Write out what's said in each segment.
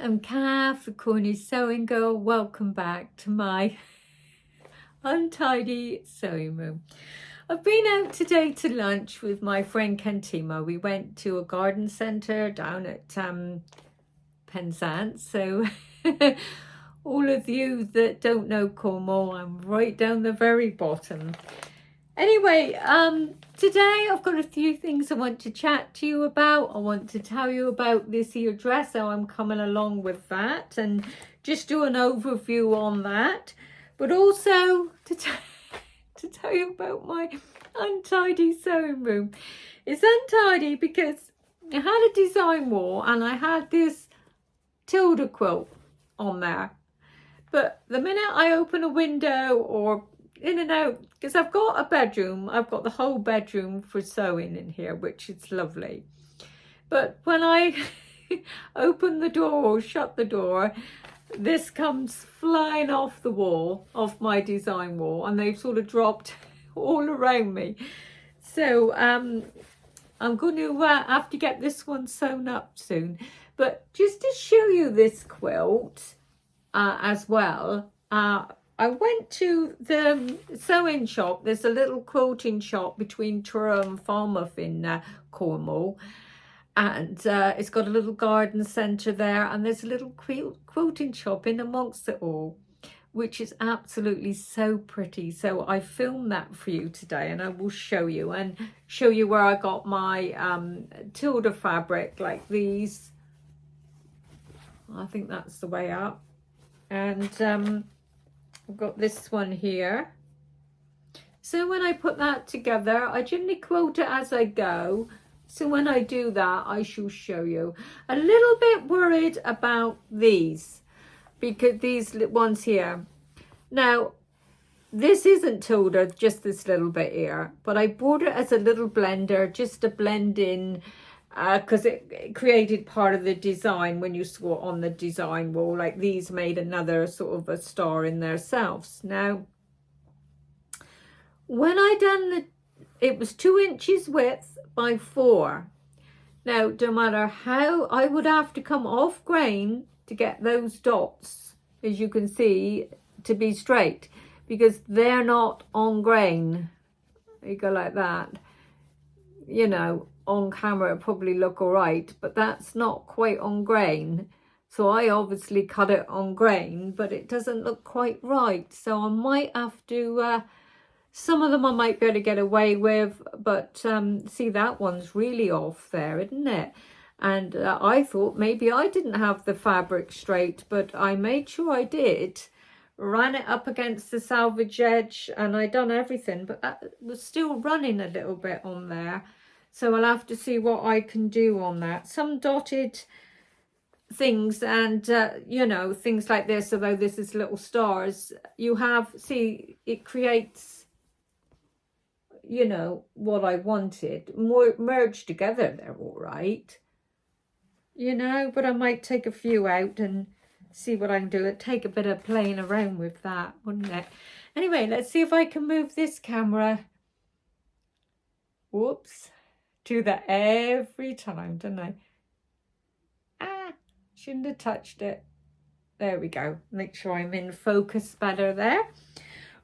I'm Kath, the Cornish Sewing Girl. Welcome back to my untidy sewing room. I've been out today to lunch with my friend Kentima. We went to a garden centre down at Penzance. So all of you that don't know Cornwall, I'm right down the very bottom. Anyway, today I've got a few things I want to chat to you about. I want to tell you about this here dress, how I'm coming along with that, and just do an overview on that. But also to tell you about my untidy sewing room. It's untidy because I had a design wall and I had this Tilda quilt on there. But the minute I open a window or in and out, because I've got a bedroom, I've got the whole bedroom for sewing in here, which is lovely. But when I open the door or shut the door, this comes flying off the wall, off my design wall, and they've sort of dropped all around me. So I'm going to have to get this one sewn up soon. But just to show you this quilt as well, I went to the sewing shop. There's a little quilting shop between Truro and Falmouth in Cornwall. And it's got a little garden centre there. And there's a little quilting shop in amongst it all, which is absolutely so pretty. So I filmed that for you today and I will show you. And show you where I got my Tilda fabric, like these. I think that's the way up. And I've got this one here. So when I put that together, I generally quilt it as I go. So when I do that, I shall show you. A little bit worried about these, because these ones here. Now, this isn't Tilda, just this little bit here, but I bought it as a little blender, just to blend in, because it created part of the design when you saw it on the design wall. Like these made another sort of a star in themselves. Now, when I done it was 2 inches width by 4. Now, no matter how, I would have to come off grain to get those dots, as you can see, to be straight, because they're not on grain. You go like that, you know. On camera it probably look all right, but that's not quite on grain. So I obviously cut it on grain, but it doesn't look quite right. So I might have to, some of them I might be able to get away with, but see, that one's really off there, isn't it? And I thought maybe I didn't have the fabric straight, but I made sure I did. Ran it up against the salvage edge and I done everything, but that was still running a little bit on there. So I'll have to see what I can do on that. Some dotted things and, you know, things like this, although this is little stars, you have, see, it creates, you know, what I wanted. More merged together, they're all right. You know, but I might take a few out and see what I can do. It'd take a bit of playing around with that, wouldn't it? Anyway, let's see if I can move this camera. Whoops. Do that every time, don't I? Shouldn't have touched it. There we go. Make sure I'm in focus better there.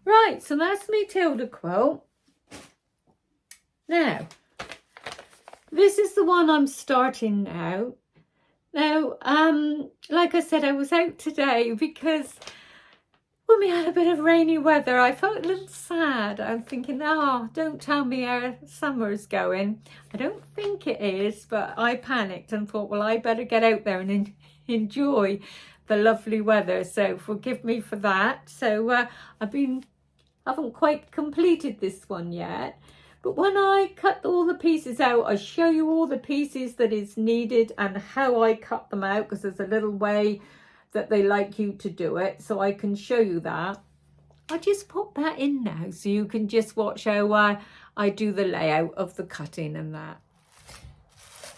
Right, so that's me Tilda quilt. Now, this is the one I'm starting now. Now, like I said, I was out today because when we had a bit of rainy weather, I felt a little sad. I'm thinking, oh, don't tell me our summer's going. I don't think it is, but I panicked and thought, well, I better get out there and enjoy the lovely weather. So forgive me for that. So haven't quite completed this one yet. But when I cut all the pieces out, I show you all the pieces that is needed and how I cut them out, because there's a little way that they like you to do it, so I can show you that. I just put that in now so you can just watch how I do the layout of the cutting and that.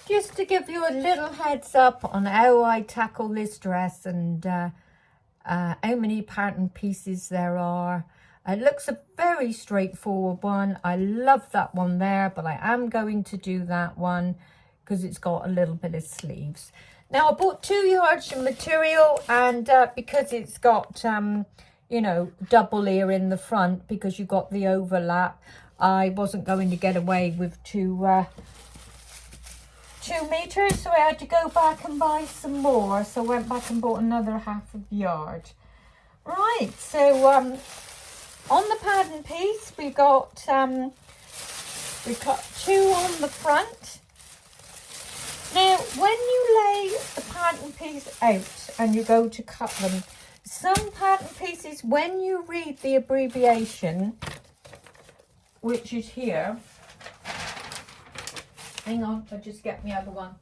Just to give you a little heads up on how I tackle this dress and how many pattern pieces there are. It looks a very straightforward one. I love that one there, but I am going to do that one because it's got a little bit of sleeves. Now I bought 2 yards of material, and because it's got you know, double ear in the front, because you got the overlap, I wasn't going to get away with 2 meters, so I had to go back and buy some more. So I went back and bought another half of yard. Right, so on the pattern piece we got 2 on the front. Now when you lay the pattern piece out and you go to cut them, some pattern pieces, when you read the abbreviation, which is here, hang on, I'll just get my other one.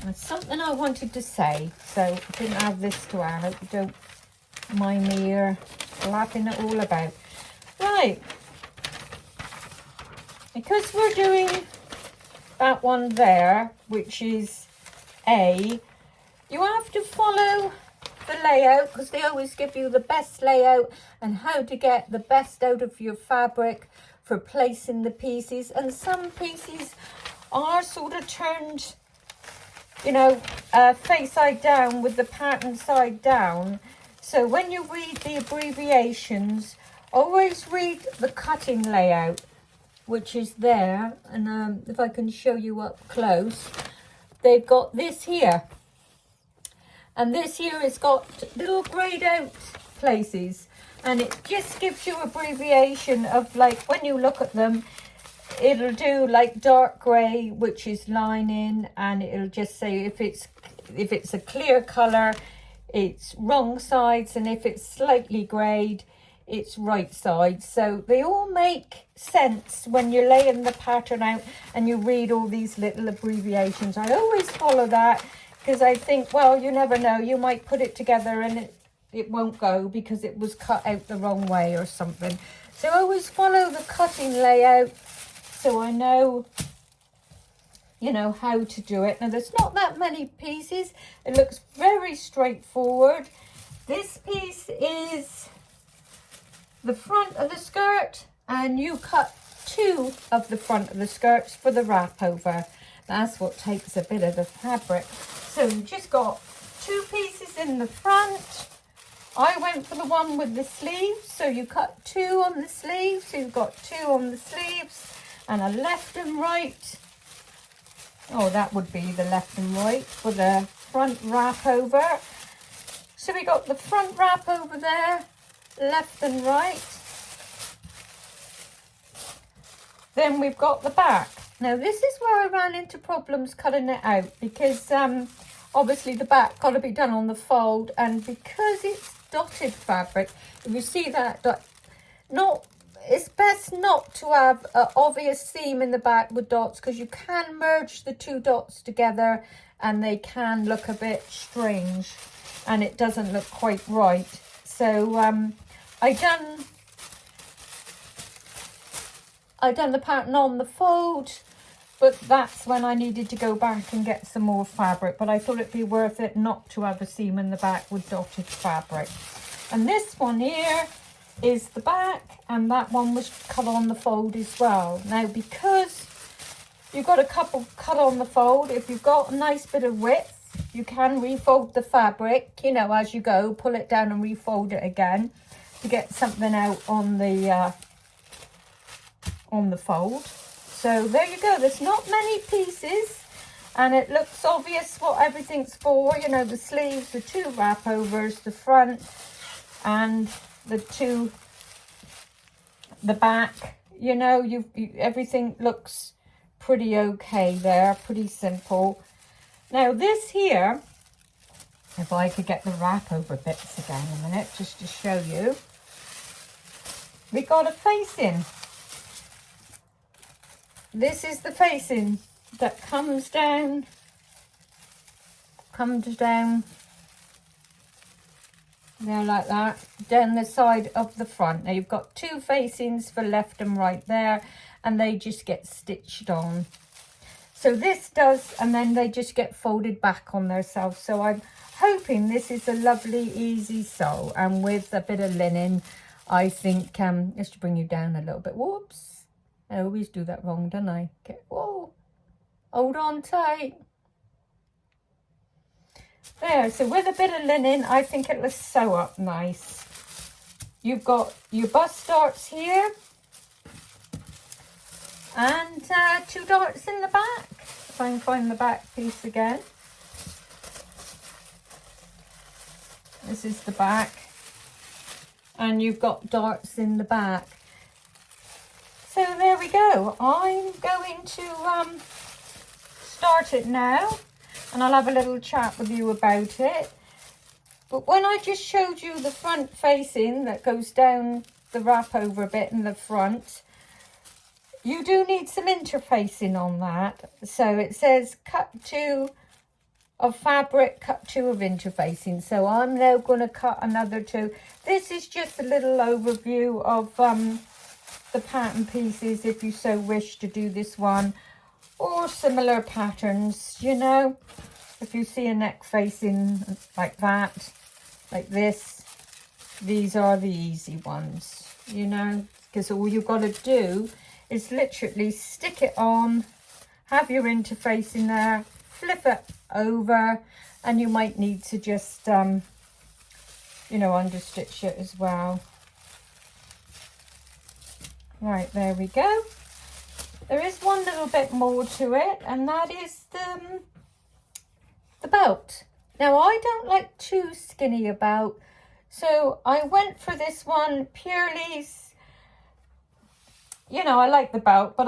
There's something I wanted to say, so I didn't have this to add. I hope you don't mind me here lapping it all about. Right, because we're doing that one there, which is A, you have to follow the layout, because they always give you the best layout and how to get the best out of your fabric for placing the pieces. And some pieces are sort of turned, you know, face side down with the pattern side down. So when you read the abbreviations, always read the cutting layout, which is there. And if I can show you up close, they've got this here. And this here has got little greyed out places, and it just gives you abbreviation of, like, when you look at them, it'll do like dark grey, which is lining, and it'll just say if it's a clear colour, it's wrong sides, and if it's slightly greyed, it's right sides. So they all make sense when you're laying the pattern out and you read all these little abbreviations. I always follow that, because I think, well, you never know, you might put it together and it won't go because it was cut out the wrong way or something. So I always follow the cutting layout, so I know, you know, how to do it. Now there's not that many pieces. It looks very straightforward. This piece is the front of the skirt, and you cut 2 of the front of the skirts for the wrap over. That's what takes a bit of the fabric. So you just got 2 pieces in the front. I went for the one with the sleeves, so you cut 2 on the sleeves. So you've got 2 on the sleeves, and a left and right. Oh, that would be the left and right for the front wrap over. So we got the front wrap over there, left and right. Then we've got the back. Now this is where I ran into problems cutting it out, because obviously the back got to be done on the fold, and because it's dotted fabric, if you see that, it's best not to have an obvious seam in the back with dots, because you can merge the 2 dots together and they can look a bit strange and it doesn't look quite right. So I done the pattern on the fold, but that's when I needed to go back and get some more fabric. But I thought it'd be worth it not to have a seam in the back with dotted fabric. And this one here is the back, and that one was cut on the fold as well. Now, because you've got a couple cut on the fold, if you've got a nice bit of width, you can refold the fabric, you know, as you go, pull it down and refold it again to get something out on the fold. So there you go. There's not many pieces, and it looks obvious what everything's for. You know, the sleeves, the 2 wrap overs, the front, and the back. You know, everything looks pretty okay there, pretty simple. Now this here, if I could get the wrap over bits again a minute, just to show you, we got a facing. This is the facing that comes down there like that, down the side of the front. Now you've got 2 facings for left and right there, and they just get stitched on. So this does, and then they just get folded back on themselves. So I'm hoping this is a lovely easy sew, and with a bit of linen, I think, just to bring you down a little bit. Whoops. I always do that wrong, don't I? Okay. Whoa, hold on tight. There, so with a bit of linen, I think it'll sew up nice. You've got your bust darts here and 2 darts in the back. If I can find the back piece again. This is the back. And you've got darts in the back. So there we go. I'm going to start it now. And I'll have a little chat with you about it. But when I just showed you the front facing that goes down the wrap over a bit in the front, you do need some interfacing on that. So it says cut 2 of fabric, cut 2 of interfacing. So I'm now going to cut another 2. This is just a little overview of the pattern pieces if you so wish to do this one. Or similar patterns, you know. If you see a neck facing like that, like this, these are the easy ones, you know. Because all you've got to do is literally stick it on, have your interface in there, flip it over, and you might need to just, you know, understitch it as well. Right, there we go. There is one little bit more to it, and that is the belt. Now, I don't like too skinny a belt, so I went for this one purely, you know, I like the belt, but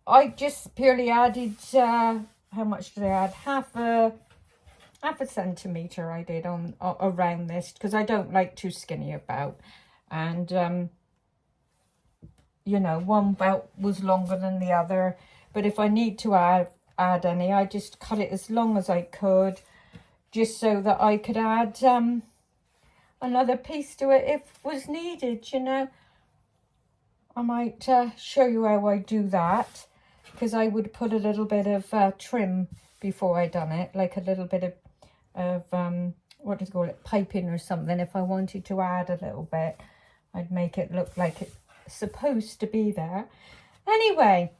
I just purely added, how much did I add? Half a centimetre I did on around this, because I don't like too skinny a belt. And you know, one belt was longer than the other, but if I need to add any, I just cut it as long as I could, just so that I could add another piece to it if was needed, you know. I might show you how I do that, because I would put a little bit of trim before I done it, like a little bit of what do you call it, piping or something. If I wanted to add a little bit, I'd make it look like it's supposed to be there. Anyway,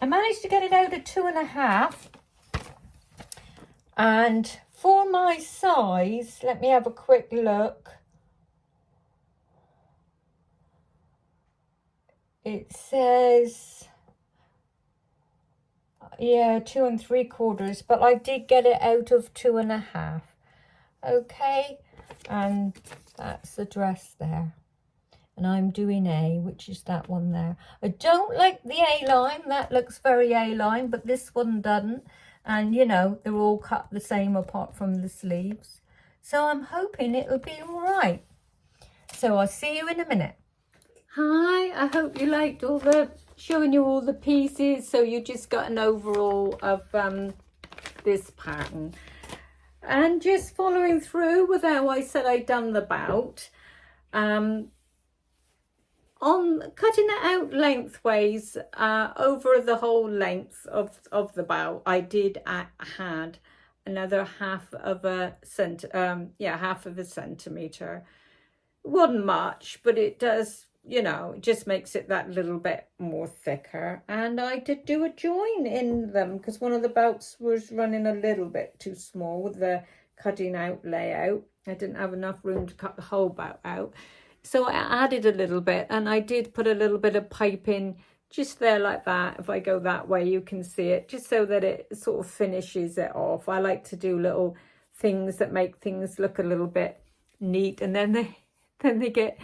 I managed to get it out at 2.5, and for my size, let me have a quick look. It says, yeah, 2 3/4, but I did get it out of 2.5. Okay, and that's the dress there. And I'm doing A, which is that one there. I don't like the A-line. That looks very A-line, but this one doesn't. And, you know, they're all cut the same apart from the sleeves. So I'm hoping it'll be all right. So I'll see you in a minute. Hi, I hope you liked showing you all the pieces. So you just got an overall of this pattern. And just following through with how I said I'd done the bout. On cutting it out lengthways over the whole length of the bout, I did add another half of a centimetre. It wasn't much, but it does, you know, it just makes it that little bit more thicker. And I did do a join in them because one of the bouts was running a little bit too small with the cutting out layout. I didn't have enough room to cut the whole bout out. So I added a little bit, and I did put a little bit of piping just there like that. If I go that way, you can see it, just so that it sort of finishes it off. I like to do little things that make things look a little bit neat, and then they get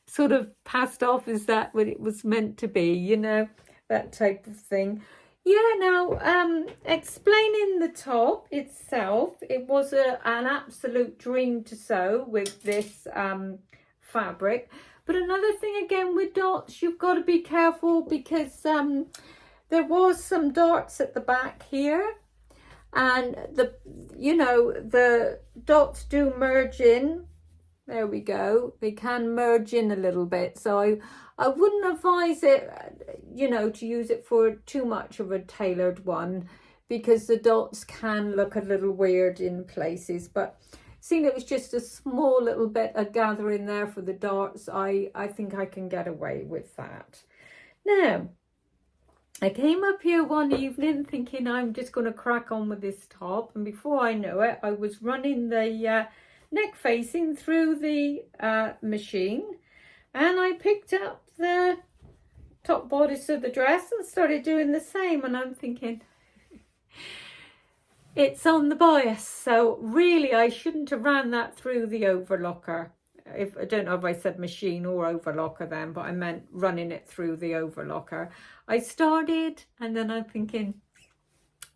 sort of passed off. Is that what it was meant to be? You know, that type of thing. Yeah, now, explaining the top itself, it was an absolute dream to sew with this fabric. But another thing again with dots, you've got to be careful, because there was some darts at the back here, and the dots do merge in. There we go. They can merge in a little bit, so I wouldn't advise it, you know, to use it for too much of a tailored one, because the dots can look a little weird in places. But seeing it was just a small little bit of gathering there for the darts, I think I can get away with that. Now, I came up here one evening thinking I'm just going to crack on with this top, and before I know it, I was running the neck facing through the machine, and I picked up the top bodice of the dress and started doing the same, and I'm thinking it's on the bias, so really I shouldn't have ran that through the overlocker. If I don't know if I said machine or overlocker then, but I meant running it through the overlocker. I started, and then I'm thinking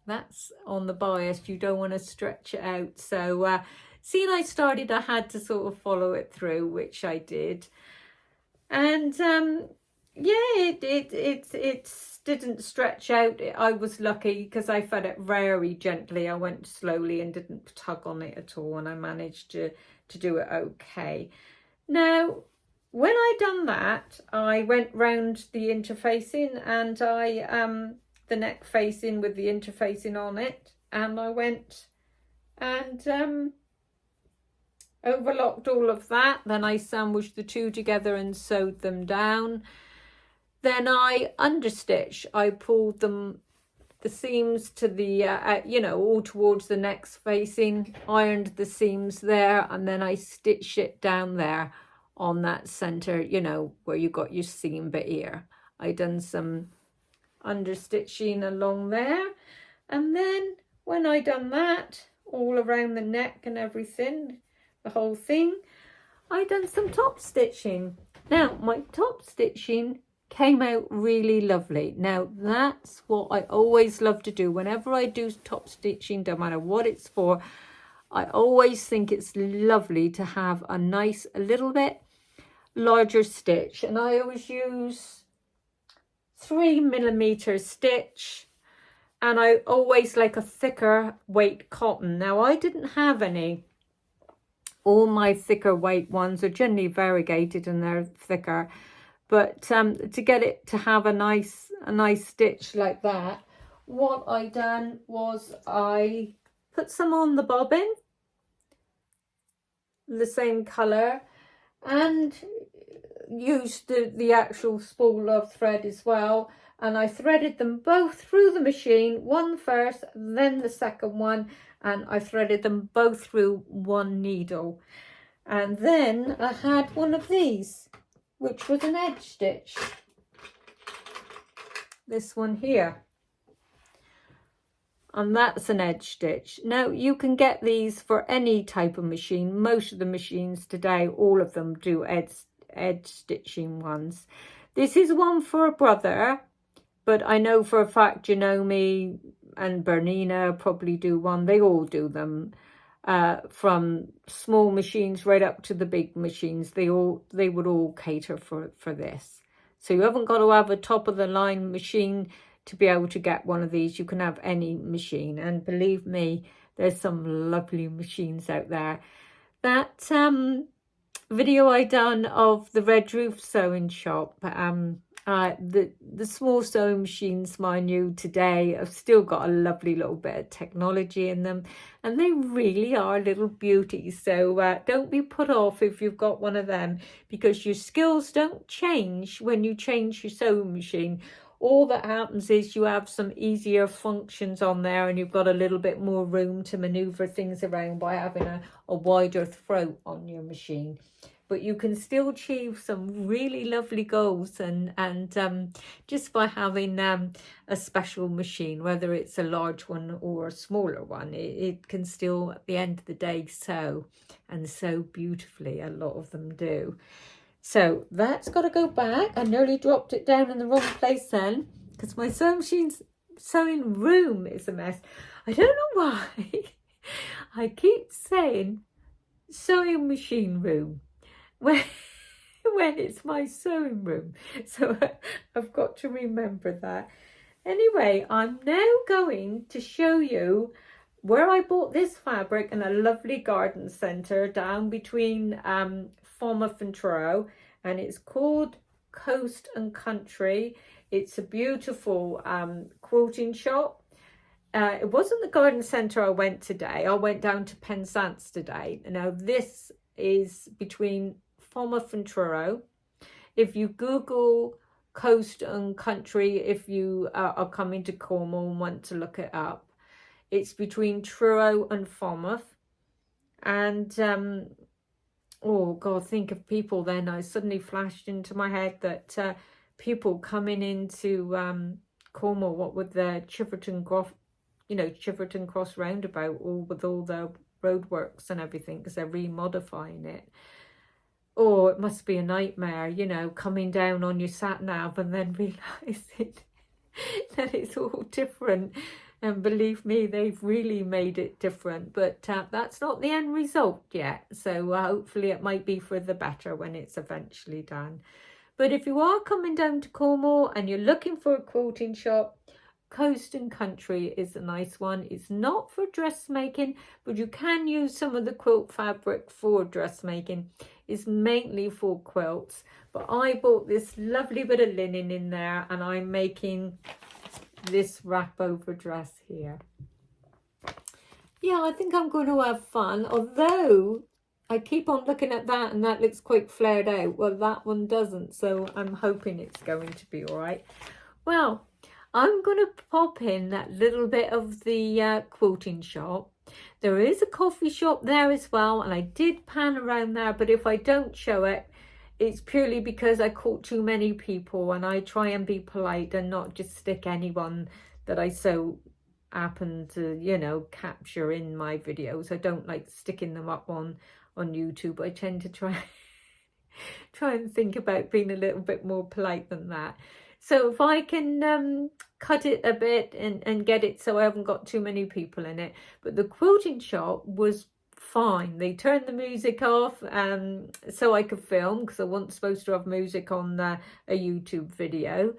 that's on the bias, you don't want to stretch it out. So seeing I started, I had to sort of follow it through, which I did. And yeah, it didn't stretch out. I was lucky because I fed it very gently. I went slowly and didn't tug on it at all, and I managed to do it okay. Now, when I done that, I went round the interfacing, and I the neck facing with the interfacing on it, and I went and overlocked all of that. Then I sandwiched the two together and sewed them down. Then I understitched. I pulled them, the seams to the you know, all towards the neck facing, ironed the seams there, and then I stitched it down there on that center, you know, where you got your seam bit here. I done some understitching along there, and then when I done that all around the neck and everything, the whole thing, I done some top stitching. Now my top stitching came out really lovely. Now that's what I always love to do whenever I do top stitching, no matter what it's for. I always think it's lovely to have a nice, a little bit larger stitch, and I always use 3mm stitch, and I always like a thicker weight cotton. Now I didn't have any. All my thicker weight ones are generally variegated and they're thicker, but to get it to have a nice stitch like that, what I done was I put some on the bobbin, the same color, and used the actual spool of thread as well, and I threaded them both through the machine, one first, then the second one, and I threaded them both through one needle. And then I had one of these, which was an edge stitch, this one here, and that's an edge stitch. Now you can get these for any type of machine. Most of the machines today, all of them do edge stitching ones. This is one for a brother, but I know for a fact Janome and Bernina probably do one. They all do them, from small machines right up to the big machines. They would all cater for this. So you haven't got to have a top of the line machine to be able to get one of these. You can have any machine, and believe me, there's some lovely machines out there. That video I done of the Red Roof sewing shop, the small sewing machines, mind you, today have still got a lovely little bit of technology in them, and they really are little beauties. So don't be put off if you've got one of them, because your skills don't change when you change your sewing machine. All that happens is you have some easier functions on there, and you've got a little bit more room to maneuver things around by having a wider throat on your machine. But you can still achieve some really lovely goals, and just by having a special machine, whether it's a large one or a smaller one, it can still, at the end of the day, sew, and sew beautifully. A lot of them do. So that's got to go back. I nearly dropped it down in the wrong place then, because my sewing machine's sewing room is a mess. I don't know why. I keep saying sewing machine room when it's my sewing room. So I've got to remember that. Anyway, I'm now going to show you where I bought this fabric in a lovely garden centre down between Falmouth and Truro, and it's called Coast and Country. It's a beautiful quilting shop. It wasn't the garden centre I went today. I went down to Penzance today. Now this is between Falmouth and Truro. If you Google Coast and Country if you are coming to Cornwall and want to look it up. It's between Truro and Falmouth. And oh God, think of people then. I suddenly flashed into my head that people coming into Cornwall, what with the Chiverton Cross, Chiverton Cross roundabout, all with all the roadworks and everything, because they're remodifying it. Oh, it must be a nightmare, coming down on your sat nav and then realising that it's all different. And believe me, they've really made it different. But that's not the end result yet. So hopefully it might be for the better when it's eventually done. But if you are coming down to Cornwall and you're looking for a quilting shop, Coast and Country is a nice one. It's not for dressmaking, but you can use some of the quilt fabric for dressmaking. It's mainly for quilts. But I bought this lovely bit of linen in there, and I'm making this wrap over dress here. Yeah, I think I'm going to have fun, although I keep on looking at that and that looks quite flared out. Well, that one doesn't, so I'm hoping it's going to be all right. Well, I'm going to pop in that little bit of the quilting shop. There is a coffee shop there as well, and I did pan around there, but if I don't show it, it's purely because I caught too many people, and I try and be polite and not just stick anyone that I so happen to, capture in my videos. I don't like sticking them up on YouTube. I tend to try and think about being a little bit more polite than that. So if I can cut it a bit and get it so I haven't got too many people in it. But the quilting shop was fine. They turned the music off so I could film, because I wasn't supposed to have music on a YouTube video.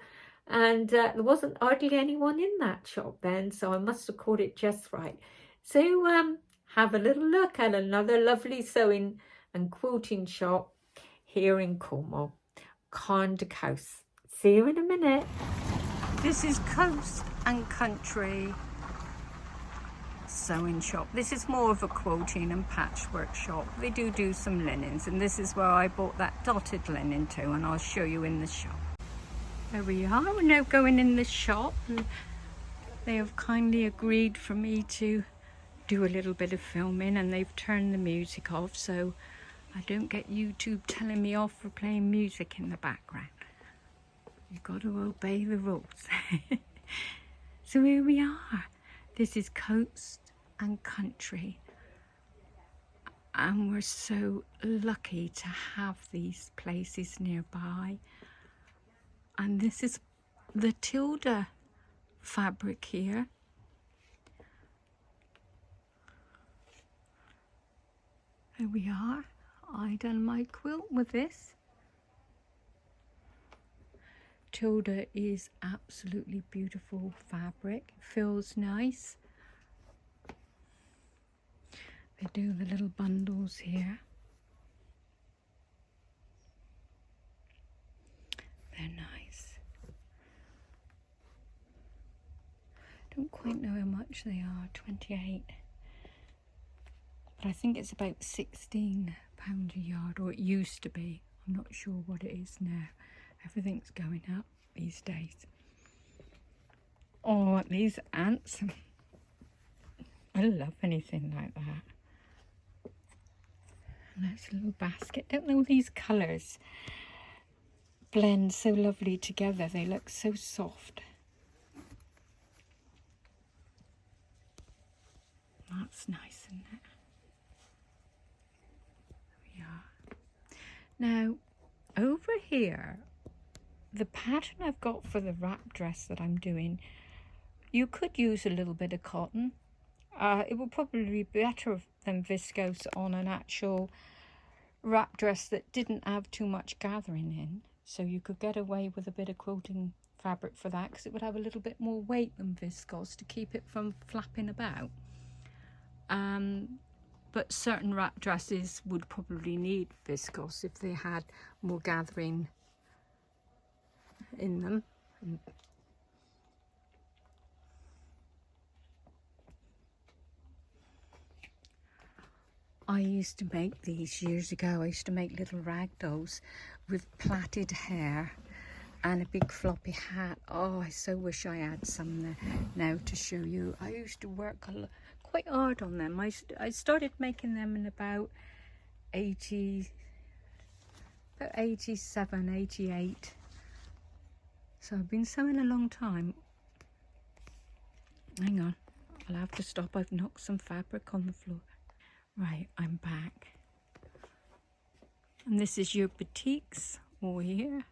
And there wasn't hardly anyone in that shop then, so I must have caught it just right. So have a little look at another lovely sewing and quilting shop here in Cornwall, Coast. See you in a minute. This is Coast and Country sewing shop. This is more of a quilting and patchwork shop. They do some linens, and this is where I bought that dotted linen too, and I'll show you in the shop. There we are. We're now going in the shop, and they have kindly agreed for me to do a little bit of filming, and they've turned the music off so I don't get YouTube telling me off for playing music in the background. You've got to obey the rules. So here we are. This is Coast and Country, and we're so lucky to have these places nearby. And this is the Tilda fabric here. There we are. I done my quilt with this. Tilda is absolutely beautiful fabric. Feels nice. They do the little bundles here. They're nice. Don't quite know how much they are. 28. But I think it's about £16 a yard, or it used to be. I'm not sure what it is now. Everything's going up these days. Oh, these ants. I love anything like that. Nice little basket. Don't know, these colours blend so lovely together. They look so soft. That's nice, isn't it? There we are. Now, over here, the pattern I've got for the wrap dress that I'm doing, you could use a little bit of cotton. It would probably be better than viscose on an actual wrap dress that didn't have too much gathering in. So you could get away with a bit of quilting fabric for that, because it would have a little bit more weight than viscose to keep it from flapping about. But certain wrap dresses would probably need viscose if they had more gathering in them. I used to make these years ago. I used to make little rag dolls with plaited hair, and a big floppy hat. Oh, I so wish I had some there now to show you. I used to work quite hard on them. I started making them in about 87, 88. So I've been sewing a long time. Hang on, I'll have to stop. I've knocked some fabric on the floor. Right, I'm back. And this is your batiks over here.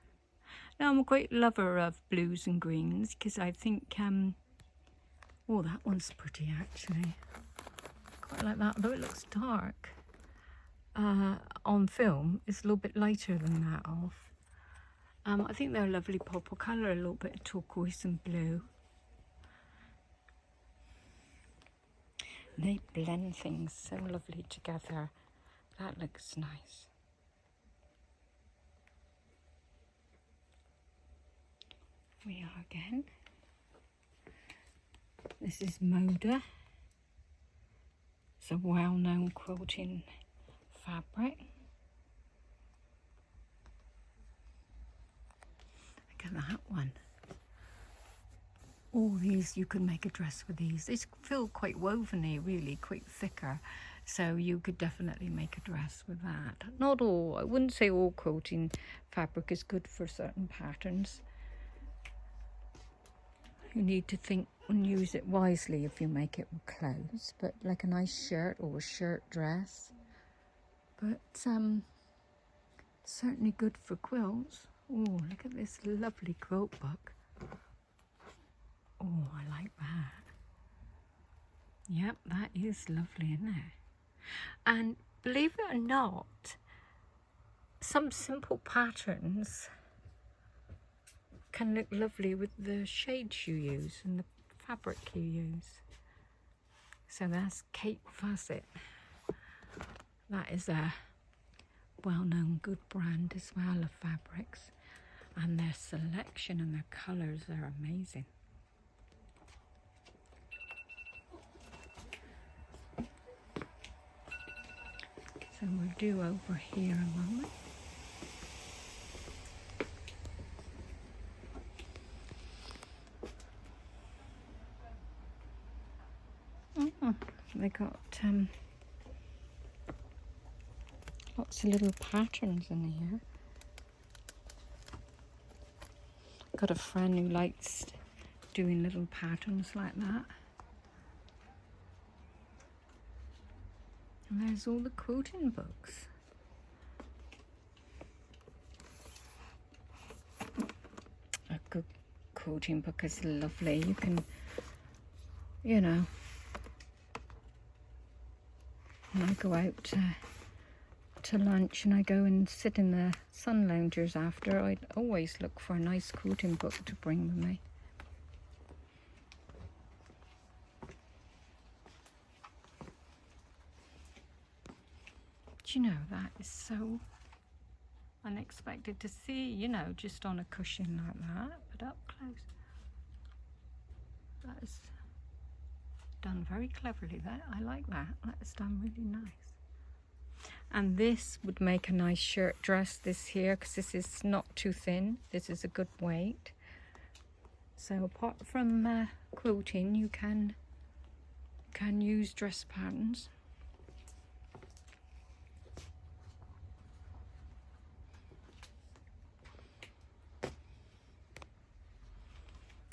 Now I'm a great lover of blues and greens because I think, oh, that one's pretty actually. Quite like that, though it looks dark. On film, it's a little bit lighter than that off. I think they're a lovely purple colour, a little bit of turquoise and blue. And they blend things so lovely together. That looks nice. We are again. This is Moda. It's a well-known quilting fabric. Look at that one. All these, you can make a dress with these. They feel quite woveny, really, quite thicker. So you could definitely make a dress with that. Not all, I wouldn't say all quilting fabric is good for certain patterns. You need to think and use it wisely if you make it with clothes, but like a nice shirt or a shirt dress. But certainly good for quilts. Oh, look at this lovely quilt book. Oh, I like that. Yep, that is lovely, isn't it? And believe it or not, some simple patterns can look lovely with the shades you use and the fabric you use. So that's Cape Facet. That is a well-known good brand as well of fabrics, and their selection and their colours are amazing. So we'll do over here a moment. They got lots of little patterns in here. Got a friend who likes doing little patterns like that. And there's all the quilting books. A good quilting book is lovely. You can, you know, when I go out to lunch and I go and sit in the sun loungers after, I'd always look for a nice quilting book to bring with me. Do you know, that is so unexpected to see, you know, just on a cushion like that, but up close. That is done very cleverly. That I like that. That is done really nice. And this would make a nice shirt dress, this here, because this is not too thin. This is a good weight. So apart from quilting, you can use dress patterns.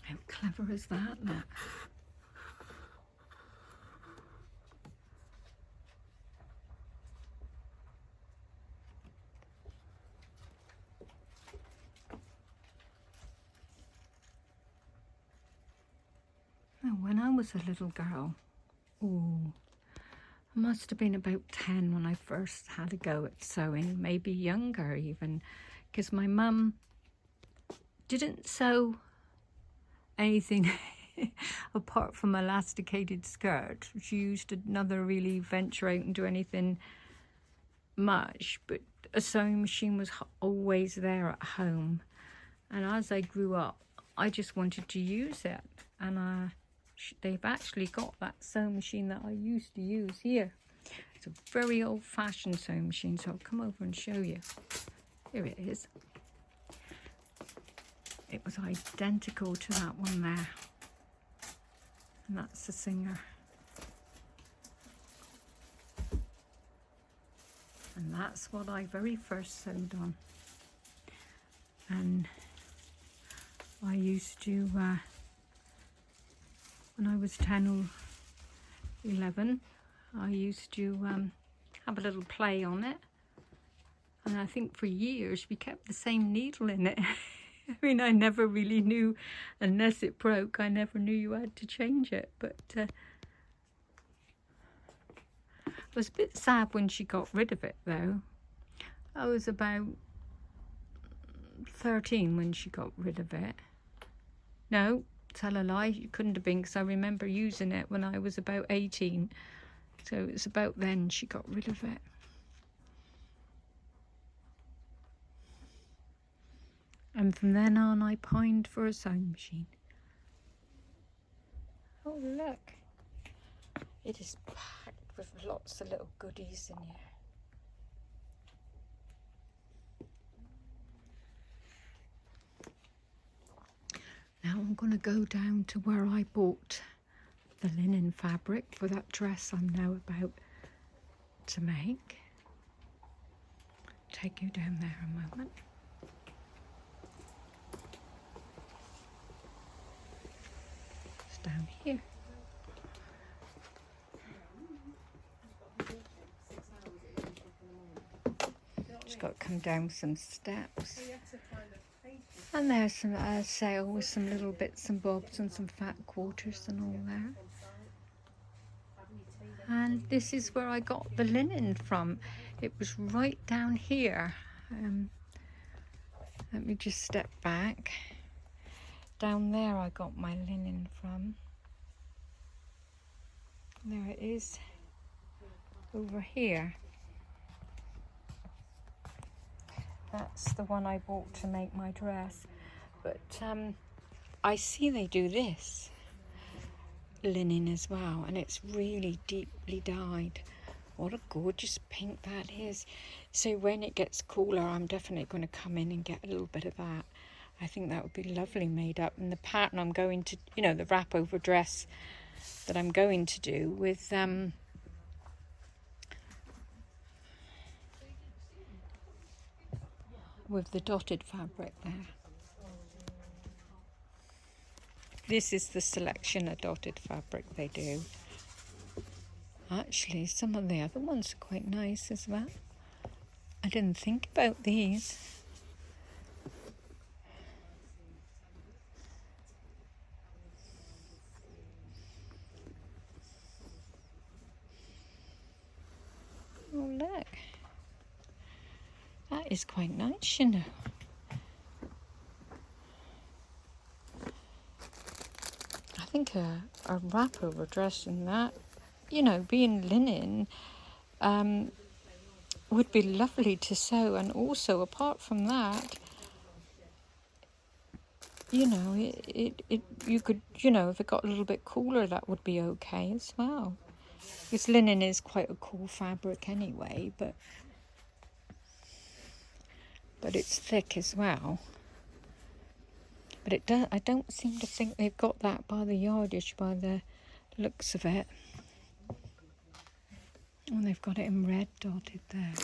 How clever is that? When I was a little girl, I must have been about 10 when I first had a go at sewing, maybe younger even, because my mum didn't sew anything apart from elasticated skirt. She used to never really venture out and do anything much, but a sewing machine was always there at home. And as I grew up, I just wanted to use it, and they've actually got that sewing machine that I used to use here. It's a very old-fashioned sewing machine, so I'll come over and show you. Here it is. it was identical to that one there. And that's the singer. And that's what I very first sewed on. And I used to, when I was 10 or 11, I used to have a little play on it. And I think for years we kept the same needle in it. I mean, I never really knew, unless it broke, I never knew you had to change it. But I was a bit sad when she got rid of it, though. I was about 13 when she got rid of it. No, tell a lie, it couldn't have been, because I remember using it when I was about 18. So it's about then she got rid of it. And from then on, I pined for a sewing machine. Oh, look. It is packed with lots of little goodies in here. Now I'm going to go down to where I bought the linen fabric for that dress I'm now about to make. Take you down there a moment. It's down here. Just got to come down some steps. And there's some sale with some little bits and bobs and some fat quarters and all that. And this is where I got the linen from. It was right down here. Let me just step back. Down there I got my linen from. There it is. Over here. That's the one I bought to make my dress. But I see they do this linen as well, and it's really deeply dyed. What a gorgeous pink that is. So when it gets cooler, I'm definitely going to come in and get a little bit of that. I think that would be lovely made up. And the pattern I'm going to, you know, the wrap over dress that I'm going to do with the dotted fabric there. This is the selection of dotted fabric they do. Actually, some of the other ones are quite nice as well. I didn't think about these. Oh, look. That is quite nice, you know. I think a wrap over dress in that, you know, being linen, would be lovely to sew. And also, apart from that, you know, you could, you know, if it got a little bit cooler, that would be okay as well. Because linen is quite a cool fabric anyway, but it's thick as well. But it does. I don't seem to think they've got that by the yardage, by the looks of it. Oh, they've got it in red dotted there.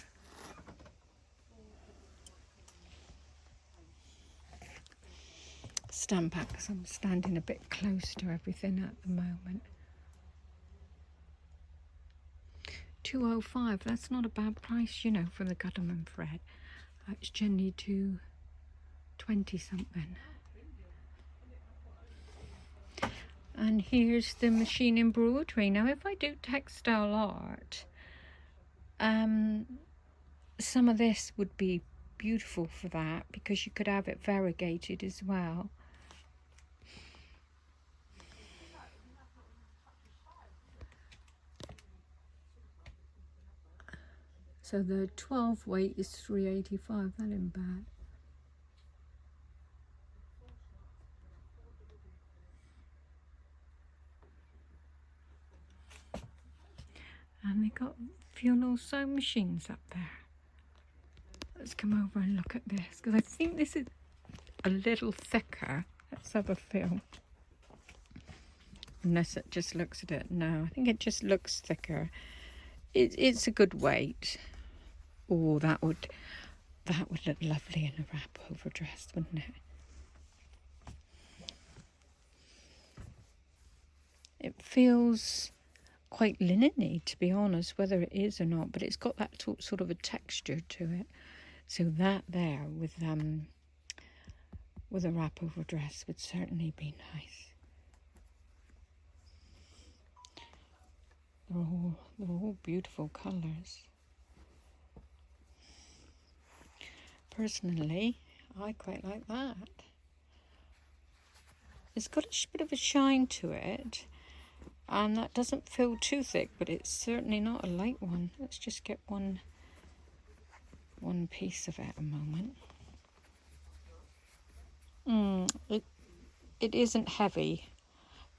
Stand back because I'm standing a bit close to everything at the moment. 205. That's not a bad price, you know, for the Gutterman thread. It's generally 220 something. And here's the machine embroidery. Now, if I do textile art, some of this would be beautiful for that, because you could have it variegated as well. So the 12 weight is 385. That ain't bad. And they got funeral sewing machines up there. Let's come over and look at this, because I think this is a little thicker. Let's have a feel. Unless it just looks at it. No, I think it just looks thicker. It's a good weight. Oh, that would look lovely in a wrap over dress, wouldn't it? It feels quite linen-y, to be honest, whether it is or not, but it's got that sort of a texture to it. So that there with a wrap over dress would certainly be nice. They're all beautiful colours. Personally, I quite like that. It's got a bit of a shine to it, and that doesn't feel too thick, but it's certainly not a light one. Let's just get one piece of it a moment. It isn't heavy,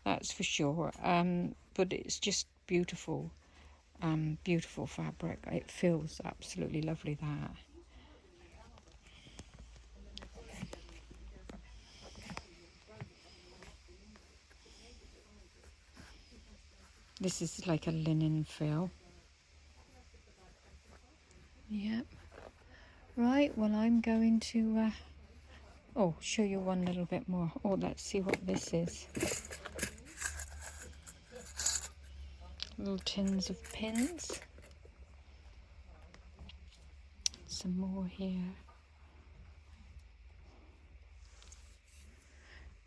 that's for sure, but it's just beautiful, beautiful fabric. It feels absolutely lovely, that. This is like a linen feel. Yep. Right, well, I'm going to show you one little bit more. Oh, let's see what this is. Little tins of pins. Some more here.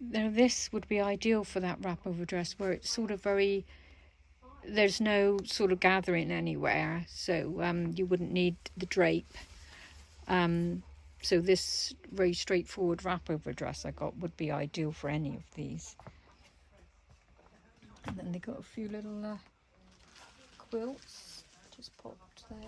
Now this would be ideal for that wrap over dress where it's sort of there's no sort of gathering anywhere, so you wouldn't need the drape. So this very straightforward wrap over dress I got would be ideal for any of these. And then they got a few little quilts just popped there.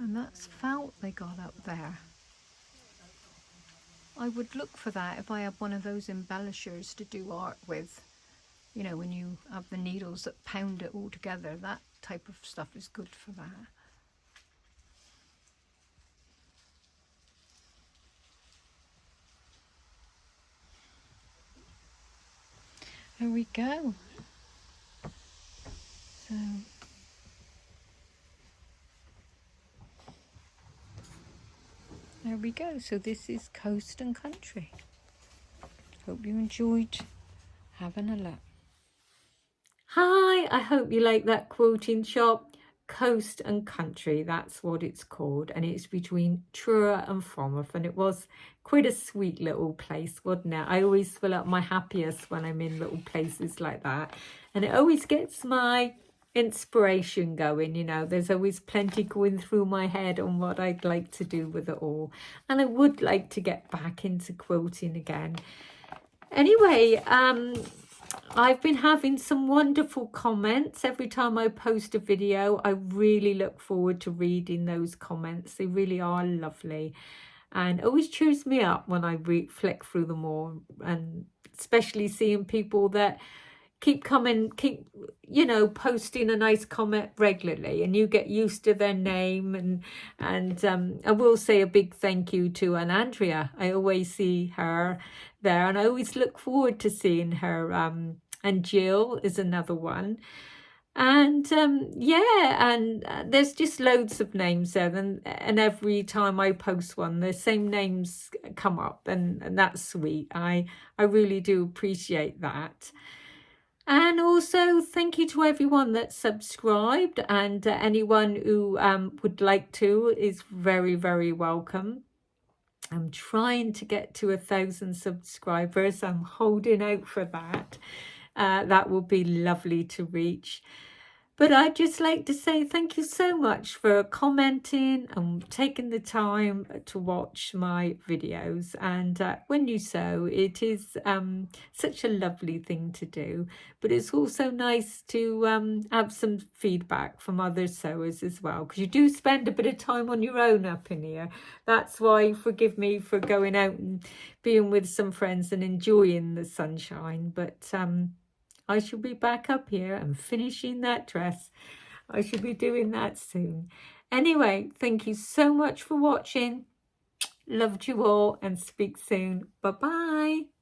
And that's felt they got up there. I would look for that if I had one of those embellishers to do art with. You know, when you have the needles that pound it all together, that type of stuff is good for that. There we go. So there we go. So this is Coast and Country. Hope you enjoyed having a look. Hi, I hope you like that quilting shop. Coast and Country, that's what it's called, and it's between Truro and Falmouth, and it was quite a sweet little place, wasn't it? I always feel at my happiest when I'm in little places like that, and it always gets my inspiration going. You know, there's always plenty going through my head on what I'd like to do with it all, and I would like to get back into quilting again. Anyway, I've been having some wonderful comments every time I post a video. I really look forward to reading those comments. They really are lovely, and it always cheers me up when I flick through them all, and especially seeing people that keep you know, posting a nice comment regularly, and you get used to their name. And I will say a big thank you to Andrea. I always see her there, and I always look forward to seeing her. And Jill is another one. And yeah, and there's just loads of names there, and every time I post one, the same names come up, and that's sweet. I really do appreciate that. And also thank you to everyone that's subscribed, and anyone who would like to is very, very welcome. I'm trying to get to 1,000 subscribers. I'm holding out for that. That would be lovely to reach. But I'd just like to say thank you so much for commenting and taking the time to watch my videos. And when you sew, it is such a lovely thing to do. But it's also nice to have some feedback from other sewers as well, because you do spend a bit of time on your own up in here. That's why, forgive me for going out and being with some friends and enjoying the sunshine. But I shall be back up here and finishing that dress. I shall be doing that soon. Anyway, thank you so much for watching. Loved you all and speak soon. Bye-bye.